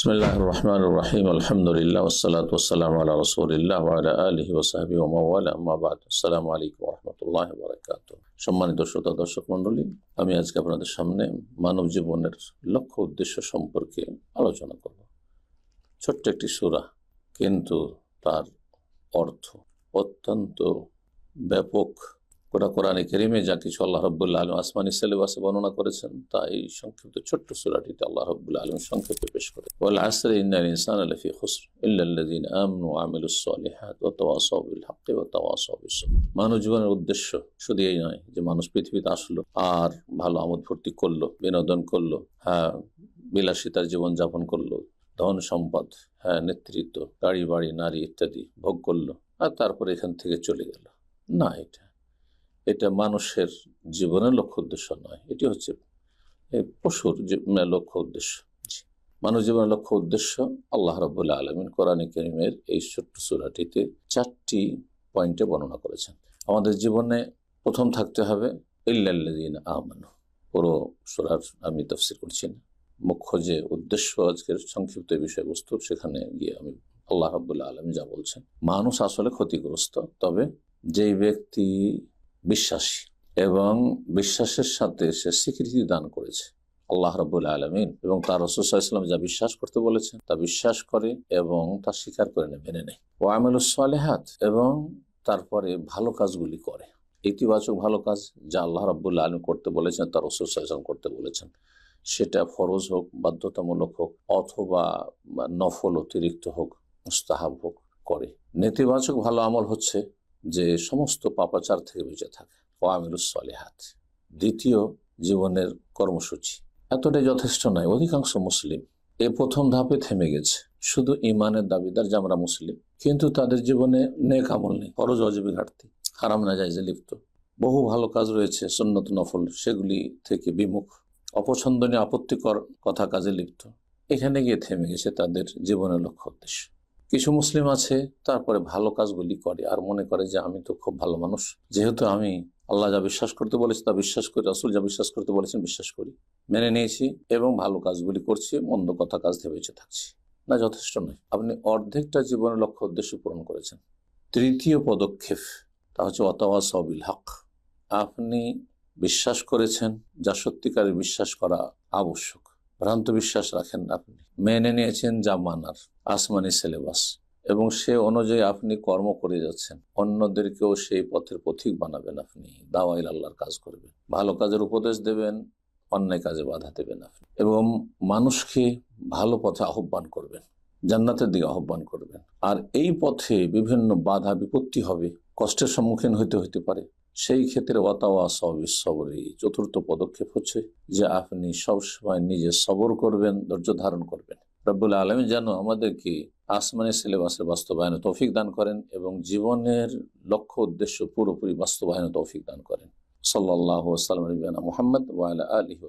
বিসমিল্লাহির রহমানির রহিম আলহামদুলিল্লাহ ওয়াসসালাতু ওয়াসসালামু আলা রাসূলিল্লাহ ওয়া আলা আলিহি ওয়া সাহবিহি ওয়া মাওয়ালা আম্মা বা'দ। আসসালামু আলাইকুম ওয়া রাহমাতুল্লাহি ওয়া বারাকাতুহু। সম্মানিত শ্রোতা দর্শক মণ্ডলী, আমি আজকে আপনাদের সামনে মানব জীবনের লক্ষ্য উদ্দেশ্য সম্পর্কে আলোচনা করব। ছোট্ট একটি সূরা, কিন্তু তার অর্থ অত্যন্ত ব্যাপক। কোরআনে কারীমে যা কিছু আল্লাহ রাব্বুল আলামিন আসমানী সিলেবাসে বর্ণনা করেছেন, তা এই সংক্ষিপ্ত ছোট্ট সূরাটিতে আল্লাহ রাব্বুল আলামিন সংক্ষেপে পেশ করে। ওয়াল আসরি ইন্নাল ইনসানা লাফি খুসর ইল্লাল্লাযিনা আমানু ওয়া আমিলুস সালিহাত ওয়া তাওয়াসাউ বিল হাক্কি ওয়া তাওয়াসাউ বিস সাবর। মানব জীবনের উদ্দেশ্য শুধু এই নয় যে মানুষ পৃথিবীতে আসলো আর ভালো আমোদ ফুর্তি করলো, বিনোদন করলো, বিলাসিতার জীবন যাপন করলো, ধন সম্পদ, নেতৃত্ব, গাড়ি বাড়ি, নারী ইত্যাদি ভোগ করলো, আর তারপরে এখান থেকে চলে গেল। না, এটা মানুষের জীবনের লক্ষ্য উদ্দেশ্য নয়। এটি হচ্ছে পশুর লক্ষ্য উদ্দেশ্য। মানব জীবনের লক্ষ্য উদ্দেশ্য আল্লাহ রাব্বুল আলামিন কোরআনে কারীমের এই ছোট্ট সূরাটিতে 4টি পয়েন্টে বর্ণনা করেছেন। আমাদের জীবনে প্রথম থাকতে হবে ইল্লাল্লাযিনা আমানু। পুরো সূরার আমি তাফসীর করছি না, মুখ্য যে উদ্দেশ্য আজকের সংক্ষিপ্ত বিষয়বস্তু, সেখানে গিয়ে আমি আল্লাহ রাব্বুল আলামিন যা বলছেন, মানুষ আসলে ক্ষতিগ্রস্ত, তবে যেই ব্যক্তি বিশ্বাসী এবং বিশ্বাসের সাথে সে স্বীকৃতি দান করেছে আল্লাহ রাব্বুল আলামিন এবং তার রাসূল সাল্লাল্লাহু আলাইহি ওয়াসাল্লাম যা বিশ্বাস করতে বলেছেন তা বিশ্বাস করে এবং তা স্বীকার করে মেনে নেয়, ওয়া আমিলুস সালিহাত, এবং তারপরে ভালো কাজগুলি করে, ইতিবাচক ভালো কাজ যা আল্লাহ রাব্বুল আলামিন করতে বলেছেন, তার রাসূল সাল্লাল্লাহু আলাইহি ওয়াসাল্লাম করতে বলেছেন, সেটা ফরজ হোক, বাধ্যতামূলক হোক, অথবা নফল অতিরিক্ত হোক, মুস্তাহাব হোক, করে। নেতিবাচক ভালো আমল হচ্ছে যে সমস্ত পাপাচার থেকে বেঁচে থাকে, ওয়া আমিলুস সালিহাত। দ্বিতীয় জীবনের কর্মসূচি। এতটাই যথেষ্ট নয়। অধিকাংশ মুসলিম এ প্রথম ধাপে থেমে গেছে, শুধু ইমানের দাবিদার যে আমরা মুসলিম, কিন্তু তাদের জীবনে নেক আমল নেই, ফরজ ওয়াজিবে ঘাটতি, হারাম নাজায়েজে লিপ্ত, বহু ভালো কাজ রয়েছে সুন্নত নফল, সেগুলি থেকে বিমুখ, অপছন্দনীয় আপত্তিকর কথা কাজে লিপ্ত। এখানে গিয়ে থেমে গেছে তাদের জীবনের লক্ষ্য উদ্দেশ্য। কিছু মুসলিম আছে তারপরে ভালো কাজগুলি করে আর মনে করে যে আমি তো খুব ভালো মানুষ, যেহেতু আমি আল্লাহ যা বিশ্বাস করতে বলেছি তা বিশ্বাস করি, রাসূল যা বিশ্বাস করতে বলেছেন বিশ্বাস করি, মেনে নিয়েছি এবং ভালো কাজগুলি করছি, মন্দ কথা কাজ থেকে বেঁচে থাকছি। না, যথেষ্ট নয়। আপনি অর্ধেকটা জীবনের লক্ষ্য উদ্দেশ্য পূরণ করেছেন। তৃতীয় পদক্ষেপ তা হচ্ছে ওয়াতাওয়াসাউ বিল হক। আপনি বিশ্বাস করেছেন যা সত্যিকারের বিশ্বাস করা আবশ্যক, ভ্রান্ত বিশ্বাস রাখেন না, আপনি মেনে নিয়েছেন যা মানার আসমানি সিলেবাস, এবং সে অনুযায়ী আপনি কর্ম করে যাচ্ছেন, অন্যদেরকেও সেই পথের পথিক বানাবেন, আপনি দাওয়াইল আল্লাহর কাজ করবেন, ভালো কাজের উপদেশ দেবেন, অন্যায় কাজে বাধা দেবেন আপনি, এবং মানুষকে ভালো পথে আহ্বান করবেন, জান্নাতের দিকে আহ্বান করবেন। আর এই পথে বিভিন্ন বাধা বিপত্তি হবে, কষ্টের সম্মুখীন হতে পারে, সেই ক্ষেত্রে ওয়াতাওয়াসাউ বিস সাবরি। চতুর্থ পদক্ষেপ হচ্ছে যে আপনি সবসময় নিজে সবর করবেন, ধৈর্য ধারণ করবেন। রব্বুল আলামিন যেন আমাদেরকে আসমানি সিলেবাসের বাস্তবায়নে তৌফিক দান করেন এবং জীবনের লক্ষ্য উদ্দেশ্য পুরোপুরি বাস্তবায়নে তৌফিক দান করেন। সাল্লাল্লাহু আলাইহি ওয়া সাল্লাম মুহাম্মদ ওয়া আলা আলিহি